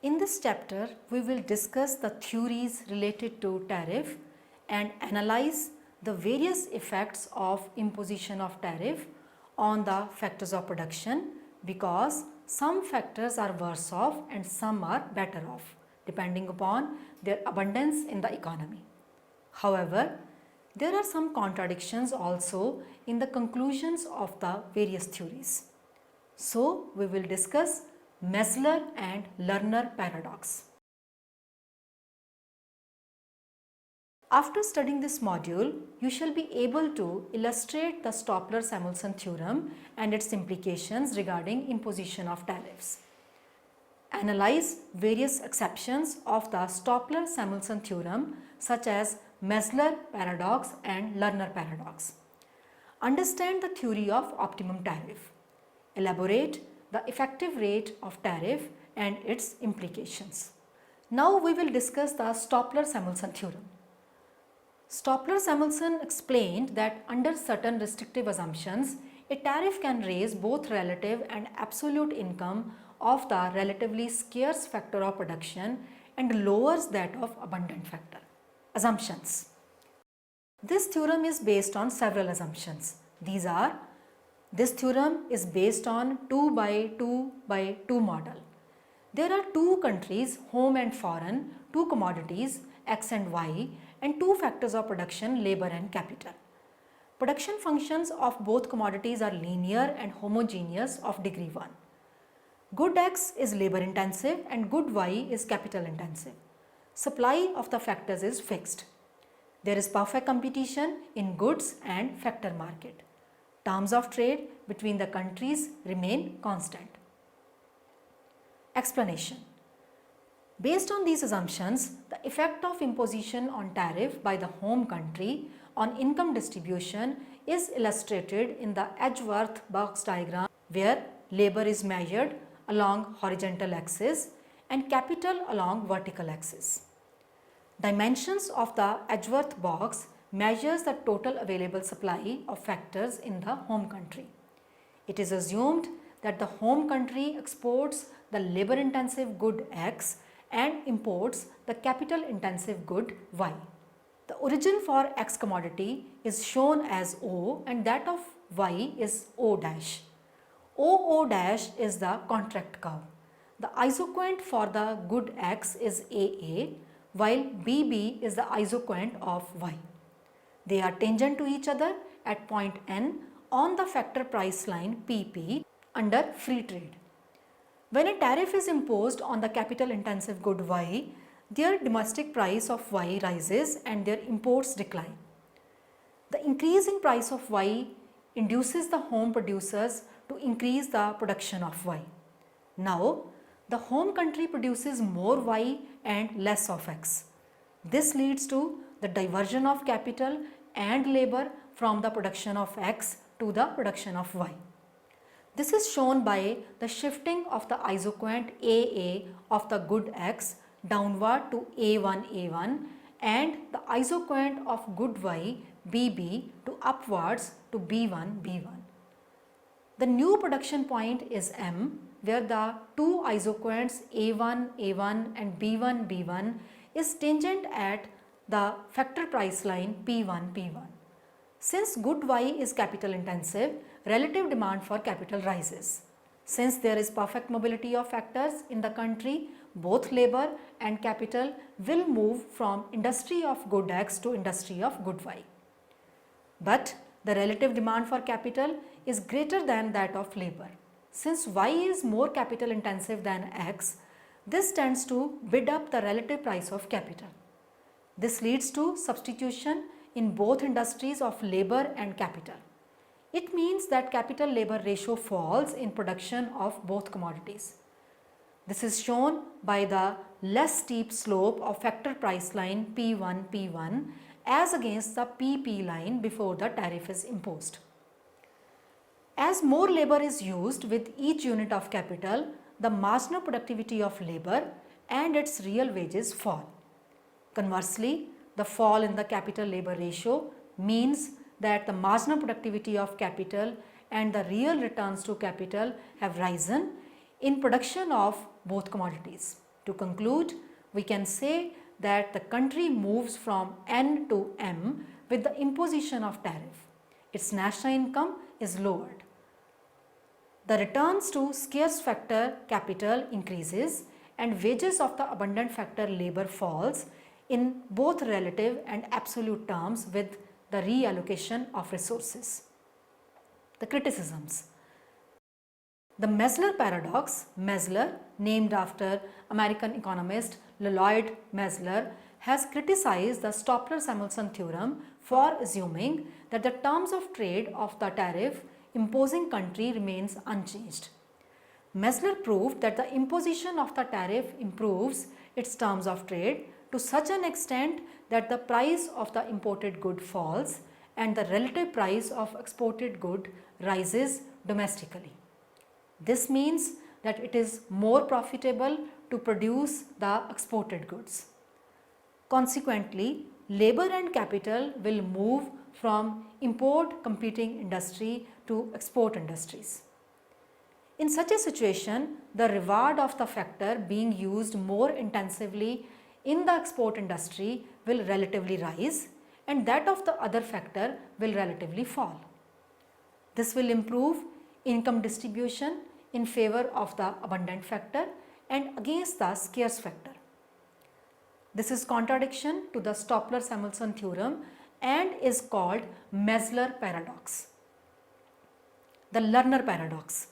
In this chapter, we will discuss the theories related to tariff and analyze the various effects of imposition of tariff on the factors of production, because some factors are worse off and some are better off depending upon their abundance in the economy. However, there are some contradictions also in the conclusions of the various theories. So, we will discuss Mesler and Lerner paradox. After studying this module, you shall be able to illustrate the Stopler-Samuelson theorem and its implications regarding imposition of tariffs. Analyze various exceptions of the Stopler-Samuelson theorem such as Mesler paradox and Lerner paradox. Understand the theory of optimum tariff. Elaborate the effective rate of tariff and its implications. Now we will discuss the Stopler-Samuelson theorem. Stopler-Samuelson explained that under certain restrictive assumptions, a tariff can raise both relative and absolute income of the relatively scarce factor of production and lowers that of abundant factor. Assumptions. This theorem is based on several assumptions. This theorem is based on 2 by 2 by 2 model. There are two countries, home and foreign, two commodities, X and Y, and two factors of production, labor and capital. Production functions of both commodities are linear and homogeneous of degree 1. Good X is labor intensive and good Y is capital intensive. Supply of the factors is fixed. There is perfect competition in goods and factor market. Terms of trade between the countries remain constant. Explanation. Based on these assumptions, the effect of imposition on tariff by the home country on income distribution is illustrated in the Edgeworth Box Diagram, where labor is measured along horizontal axis and capital along vertical axis. Dimensions of the Edgeworth box measures the total available supply of factors in the home country. It is assumed that the home country exports the labor intensive good X and imports the capital intensive good Y. The origin for X commodity is shown as O and that of Y is O dash. OO dash is the contract curve. The isoquant for the good X is AA, while BB is the isoquant of Y. They are tangent to each other at point N on the factor price line PP under free trade. When a tariff is imposed on the capital intensive good Y, their domestic price of Y rises and their imports decline. The increase in price of Y induces the home producers to increase the production of Y. Now, the home country produces more Y and less of X. This leads to the diversion of capital and labor from the production of X to the production of Y. This is shown by the shifting of the isoquant AA of the good X downward to A1 and the isoquant of good Y BB to upwards to B1. The new production point is M, where the two isoquants A1 and B1 is tangent at the factor price line P1. Since good Y is capital intensive, relative demand for capital rises. Since there is perfect mobility of factors in the country, both labor and capital will move from industry of good X to industry of good Y. But the relative demand for capital is greater than that of labor. Since Y is more capital intensive than X, this tends to bid up the relative price of capital. This leads to substitution in both industries of labor and capital. It means that capital labor ratio falls in production of both commodities. This is shown by the less steep slope of factor price line P1 as against the PP line before the tariff is imposed. As more labor is used with each unit of capital, the marginal productivity of labor and its real wages fall. Conversely, the fall in the capital labor ratio means that the marginal productivity of capital and the real returns to capital have risen in production of both commodities. To conclude, we can say that the country moves from N to M with the imposition of tariff. Its national income is lowered. The returns to scarce factor capital increases and wages of the abundant factor labor falls in both relative and absolute terms with the reallocation of resources. The criticisms. The Mesler paradox, Mesler, named after American economist Lloyd Mesler, has criticized the Stoppler-Samuelson theorem for assuming that the terms of trade of the tariff imposing country remains unchanged. Mesler proved that the imposition of the tariff improves its terms of trade to such an extent that the price of the imported good falls and the relative price of exported good rises domestically. This means that it is more profitable to produce the exported goods. Consequently, labor and capital will move from import competing industry to export industries. In such a situation, the reward of the factor being used more intensively in the export industry will relatively rise and that of the other factor will relatively fall. This will improve income distribution in favor of the abundant factor and against the scarce factor. This is contradiction to the Stoppler-Samuelson theorem and is called Mesler paradox. The Lerner paradox.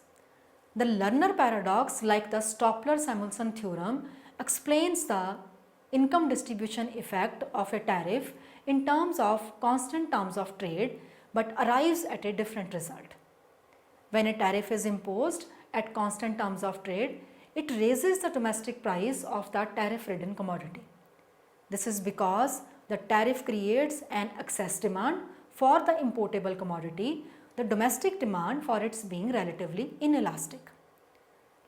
The Lerner paradox, like the Stoppler-Samuelson theorem, explains the income distribution effect of a tariff in terms of constant terms of trade but arrives at a different result. When a tariff is imposed at constant terms of trade, it raises the domestic price of the tariff-ridden commodity. This is because the tariff creates an excess demand for the importable commodity, the domestic demand for its being relatively inelastic.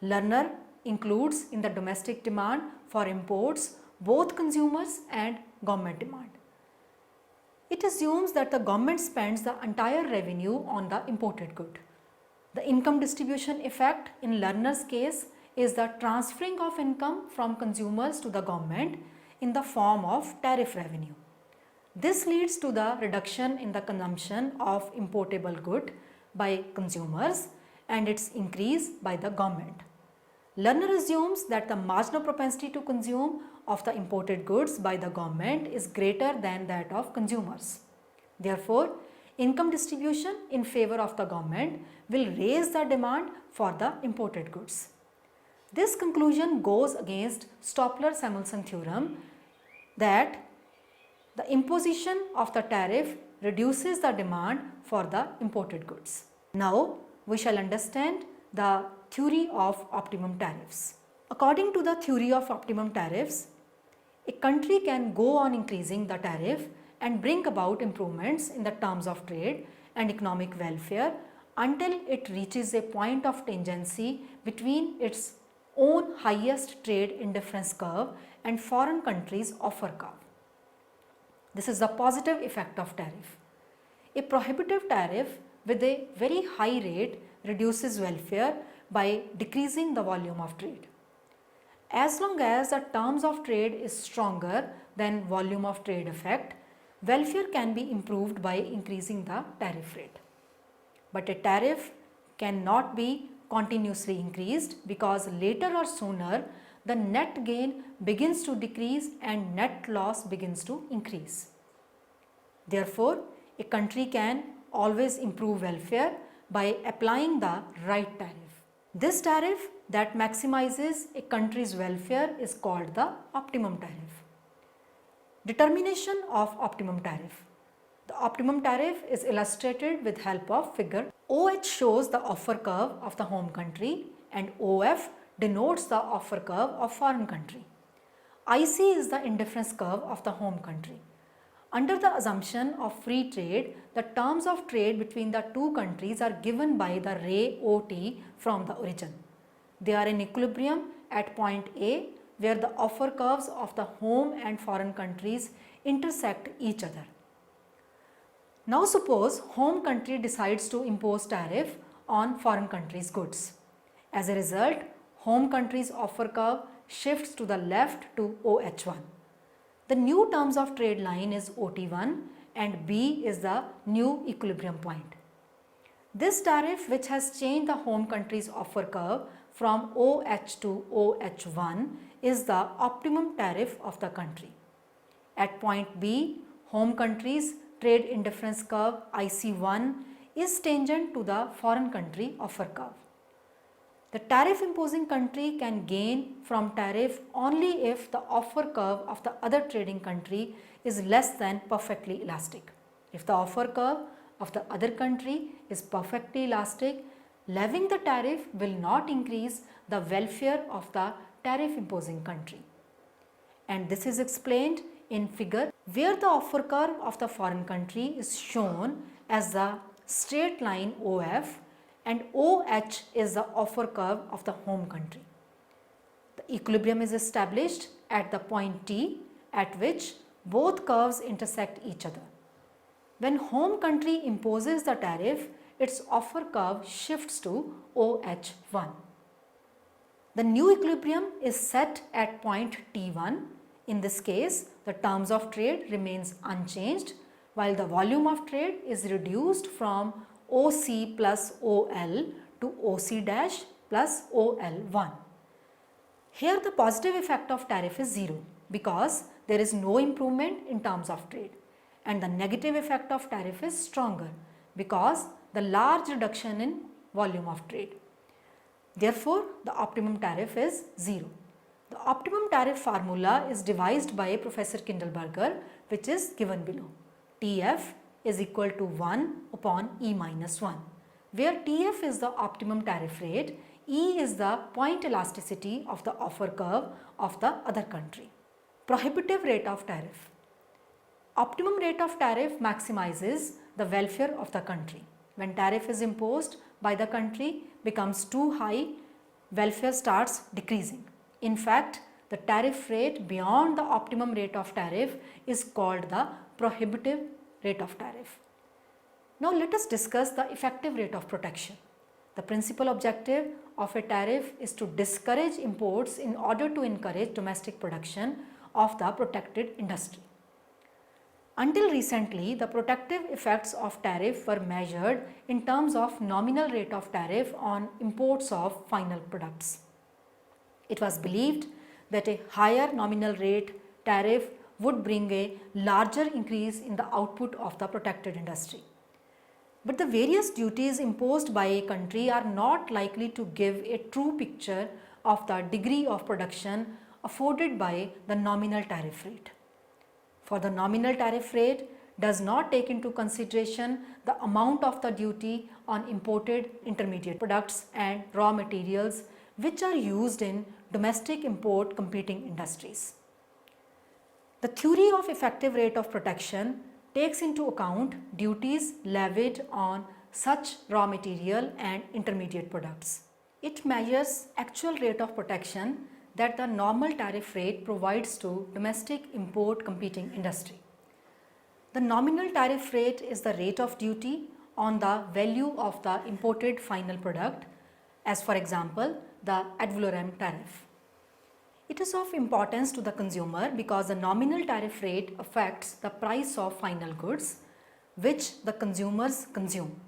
Lerner includes in the domestic demand for imports both consumers and government demand. It assumes that the government spends the entire revenue on the imported good. The income distribution effect in Lerner's case is the transferring of income from consumers to the government in the form of tariff revenue. This leads to the reduction in the consumption of importable good by consumers and its increase by the government. Lerner assumes that the marginal propensity to consume of the imported goods by the government is greater than that of consumers. Therefore, income distribution in favor of the government will raise the demand for the imported goods. This conclusion goes against Stoppler-Samuelson theorem that the imposition of the tariff reduces the demand for the imported goods. Now, we shall understand the theory of optimum tariffs. According to the theory of optimum tariffs, a country can go on increasing the tariff and bring about improvements in the terms of trade and economic welfare until it reaches a point of tangency between its own highest trade indifference curve and foreign countries' offer curve. This is the positive effect of tariff. A prohibitive tariff with a very high rate reduces welfare by decreasing the volume of trade. As long as the terms of trade is stronger than volume of trade effect, welfare can be improved by increasing the tariff rate. But a tariff cannot be continuously increased because later or sooner the net gain begins to decrease and net loss begins to increase. Therefore, a country can always improve welfare by applying the right tariff. This tariff that maximizes a country's welfare is called the optimum tariff. Determination of optimum tariff. The optimum tariff is illustrated with help of figure. OH shows the offer curve of the home country and OF denotes the offer curve of foreign country. IC is the indifference curve of the home country. Under the assumption of free trade, the terms of trade between the two countries are given by the ray OT from the origin. They are in equilibrium at point A, where the offer curves of the home and foreign countries intersect each other. Now suppose home country decides to impose tariff on foreign countries' goods. As a result, home country's offer curve shifts to the left to OH1. The new terms of trade line is OT1 and B is the new equilibrium point. This tariff, which has changed the home country's offer curve from OH to OH1, is the optimum tariff of the country. At point B, home country's trade indifference curve IC1 is tangent to the foreign country offer curve. The tariff imposing country can gain from tariff only if the offer curve of the other trading country is less than perfectly elastic. If the offer curve of the other country is perfectly elastic, levying the tariff will not increase the welfare of the tariff imposing country. And this is explained in figure where the offer curve of the foreign country is shown as the straight line OF and OH is the offer curve of the home country. The equilibrium is established at the point T at which both curves intersect each other. When home country imposes the tariff, its offer curve shifts to OH1. The new equilibrium is set at point T1. In this case, the terms of trade remains unchanged while the volume of trade is reduced from OC plus OL to OC dash plus OL1. Here the positive effect of tariff is 0 because there is no improvement in terms of trade, and the negative effect of tariff is stronger because the large reduction in volume of trade. Therefore, the optimum tariff is 0. The optimum tariff formula is devised by Professor Kindleberger, which is given below. TF is equal to 1 upon E minus 1, where TF is the optimum tariff rate, E is the point elasticity of the offer curve of the other country. Prohibitive rate of tariff. Optimum rate of tariff maximizes the welfare of the country. When tariff is imposed by the country becomes too high, welfare starts decreasing. In fact, the tariff rate beyond the optimum rate of tariff is called the prohibitive rate of tariff. Now let us discuss the effective rate of protection. The principal objective of a tariff is to discourage imports in order to encourage domestic production of the protected industry. Until recently, the protective effects of tariff were measured in terms of nominal rate of tariff on imports of final products. It was believed that a higher nominal rate tariff would bring a larger increase in the output of the protected industry. But the various duties imposed by a country are not likely to give a true picture of the degree of production afforded by the nominal tariff rate. For the nominal tariff rate does not take into consideration the amount of the duty on imported intermediate products and raw materials which are used in domestic import competing industries. The theory of effective rate of protection takes into account duties levied on such raw material and intermediate products. It measures actual rate of protection that the normal tariff rate provides to domestic import competing industry. The nominal tariff rate is the rate of duty on the value of the imported final product, as for example the ad valorem tariff. It is of importance to the consumer because the nominal tariff rate affects the price of final goods which the consumers consume.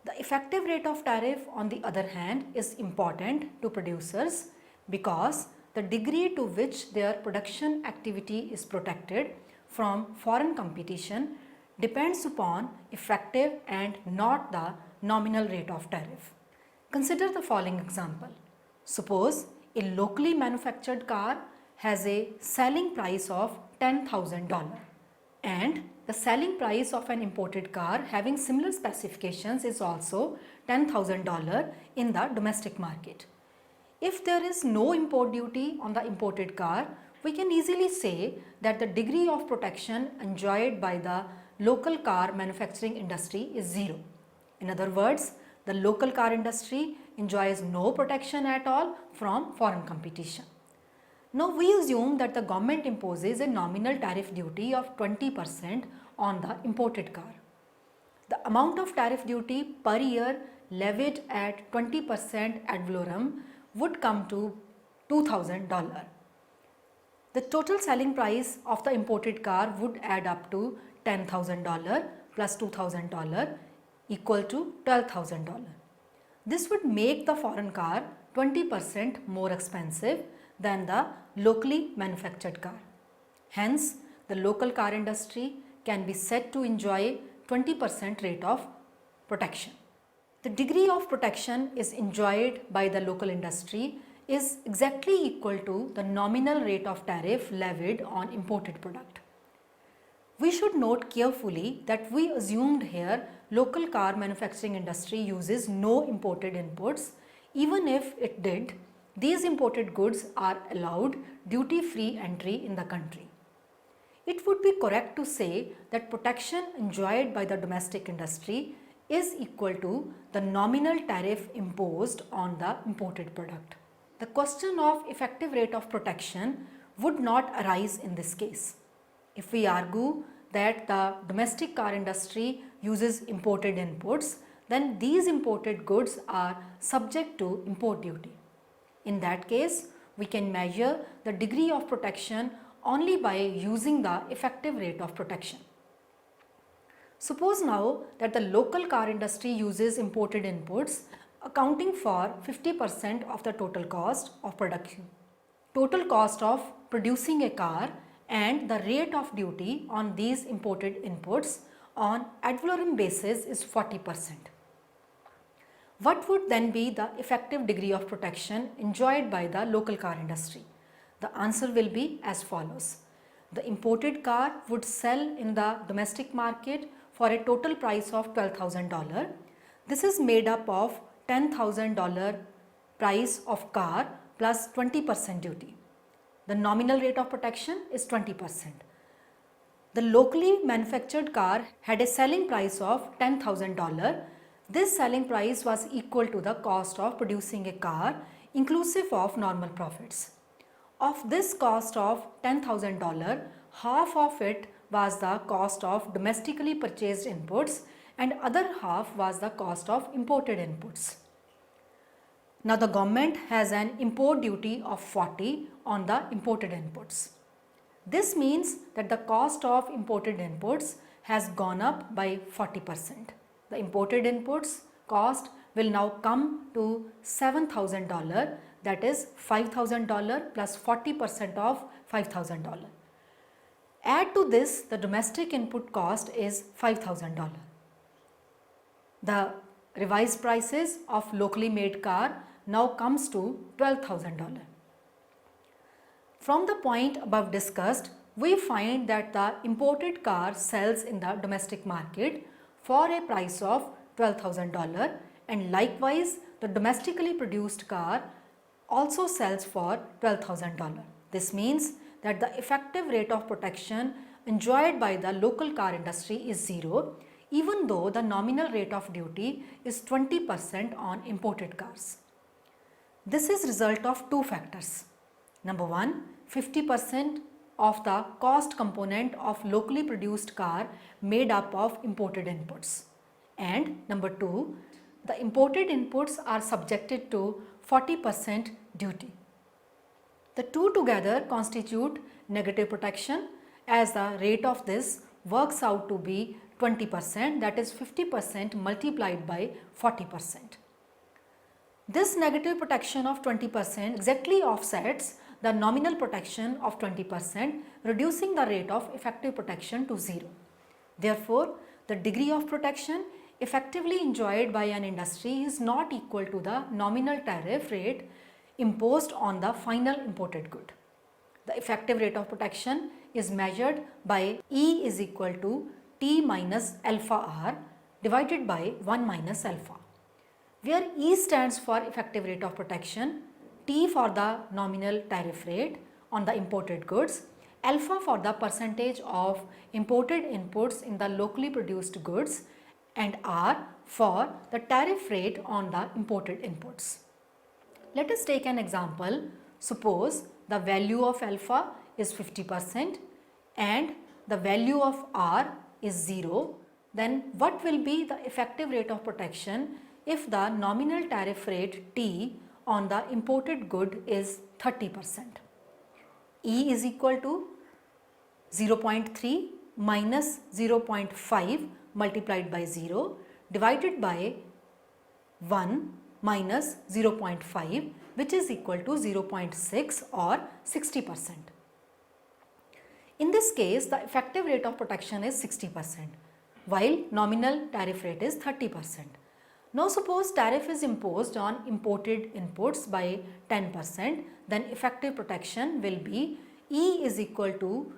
The effective rate of tariff, on the other hand, is important to producers because the degree to which their production activity is protected from foreign competition depends upon effective and not the nominal rate of tariff. Consider the following example. Suppose a locally manufactured car has a selling price of $10,000 and the selling price of an imported car having similar specifications is also $10,000 in the domestic market. If there is no import duty on the imported car, we can easily say that the degree of protection enjoyed by the local car manufacturing industry is 0. In other words, the local car industry enjoys no protection at all from foreign competition. Now we assume that the government imposes a nominal tariff duty of 20% on the imported car. The amount of tariff duty per year levied at 20% ad valorem would come to $2,000. The total selling price of the imported car would add up to $10,000 plus $2,000 equal to $12,000. This would make the foreign car 20% more expensive than the locally manufactured car. Hence, the local car industry can be said to enjoy 20% rate of protection. The degree of protection is enjoyed by the local industry is exactly equal to the nominal rate of tariff levied on imported product. We should note carefully that we assumed here local car manufacturing industry uses no imported inputs. Even if it did, these imported goods are allowed duty-free entry in the country. It would be correct to say that protection enjoyed by the domestic industry is equal to the nominal tariff imposed on the imported product. The question of effective rate of protection would not arise in this case. If we argue that the domestic car industry uses imported inputs, then these imported goods are subject to import duty. In that case, we can measure the degree of protection only by using the effective rate of protection. Suppose now that the local car industry uses imported inputs accounting for 50% of the total cost of production. Total cost of producing a car and the rate of duty on these imported inputs on ad valorem basis is 40%. What would then be the effective degree of protection enjoyed by the local car industry? The answer will be as follows. The imported car would sell in the domestic market for a total price of $12,000. This is made up of $10,000 price of car plus 20% duty. The nominal rate of protection is 20%. The locally manufactured car had a selling price of $10,000. This selling price was equal to the cost of producing a car inclusive of normal profits. Of this cost of $10,000, half of it was the cost of domestically purchased inputs and other half was the cost of imported inputs. Now the government has an import duty of 40 on the imported inputs. This means that the cost of imported inputs has gone up by 40%. The imported inputs cost will now come to $7,000, that is $5,000 plus 40% of $5,000. Add to this the domestic input cost is $5,000. The revised prices of locally made car now comes to $12,000. From the point above discussed, we find that the imported car sells in the domestic market for a price of $12,000 and likewise the domestically produced car also sells for $12,000. This means that the effective rate of protection enjoyed by the local car industry is 0, even though the nominal rate of duty is 20% on imported cars. This is result of two factors. Number one, 50% of the cost component of locally produced car made up of imported inputs. And number two, the imported inputs are subjected to 40% duty. The two together constitute negative protection as the rate of this works out to be 20%, that is 50% multiplied by 40%. This negative protection of 20% exactly offsets the nominal protection of 20%, reducing the rate of effective protection to 0. Therefore, the degree of protection effectively enjoyed by an industry is not equal to the nominal tariff rate imposed on the final imported good. The effective rate of protection is measured by E is equal to T minus alpha R divided by 1 minus alpha, where E stands for effective rate of protection, T for the nominal tariff rate on the imported goods, alpha for the percentage of imported inputs in the locally produced goods, and R for the tariff rate on the imported inputs. Let us take an example. Suppose the value of alpha is 50% and the value of R is 0, then what will be the effective rate of protection if the nominal tariff rate T on the imported good is 30%. E is equal to 0.3 minus 0.5 multiplied by 0 divided by 1 minus 0.5, which is equal to 0.6 or 60%. In this case, the effective rate of protection is 60%, while nominal tariff rate is 30%. Now suppose tariff is imposed on imported inputs by 10%, then effective protection will be E is equal to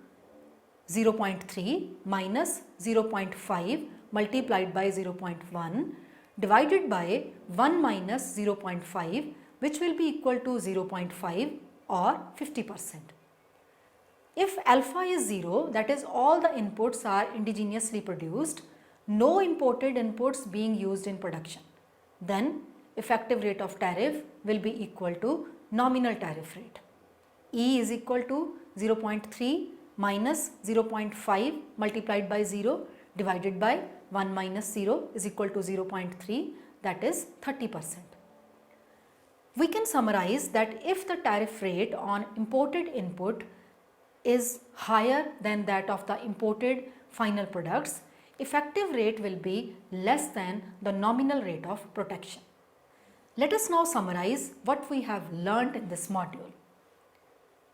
0.3 minus 0.5 multiplied by 0.1 divided by 1 minus 0.5, which will be equal to 0.5 or 50%. If alpha is 0, that is all the inputs are indigenously produced, no imported inputs being used in production, then effective rate of tariff will be equal to nominal tariff rate. E is equal to 0.3 minus 0.5 multiplied by 0 divided by 1 minus 0 is equal to 0.3, that is 30%. We can summarize that if the tariff rate on imported input is higher than that of the imported final products, effective rate will be less than the nominal rate of protection. Let us now summarize what we have learnt in this module.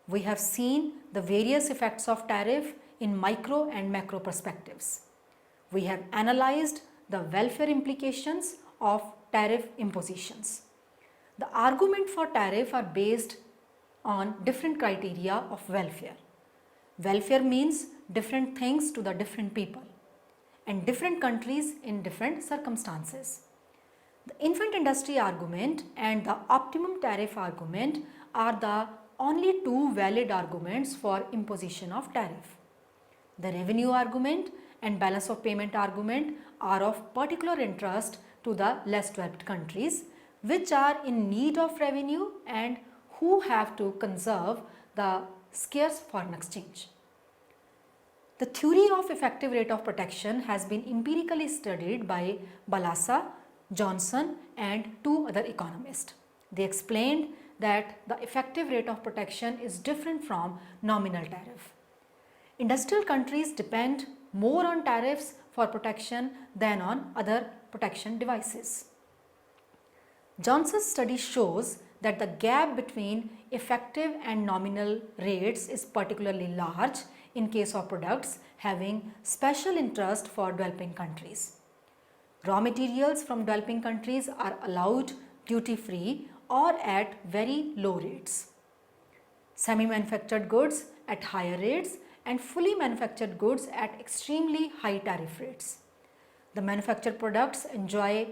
We have seen the various effects of tariff in micro and macro perspectives. We have analyzed the welfare implications of tariff impositions. The argument for tariff are based on different criteria of welfare. Welfare means different things to the different people and different countries in different circumstances. The infant industry argument and the optimum tariff argument are the only two valid arguments for imposition of tariff. The revenue argument and balance of payment argument are of particular interest to the less developed countries, which are in need of revenue and who have to conserve the scarce foreign exchange. The theory of effective rate of protection has been empirically studied by Balassa, Johnson and two other economists. They explained that the effective rate of protection is different from nominal tariff. Industrial countries depend more on tariffs for protection than on other protection devices. Johnson's study shows that the gap between effective and nominal rates is particularly large in case of products having special interest for developing countries. Raw materials from developing countries are allowed duty-free or at very low rates. Semi-manufactured goods at higher rates and fully manufactured goods at extremely high tariff rates. The manufactured products enjoy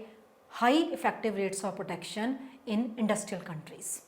high effective rates of protection in industrial countries.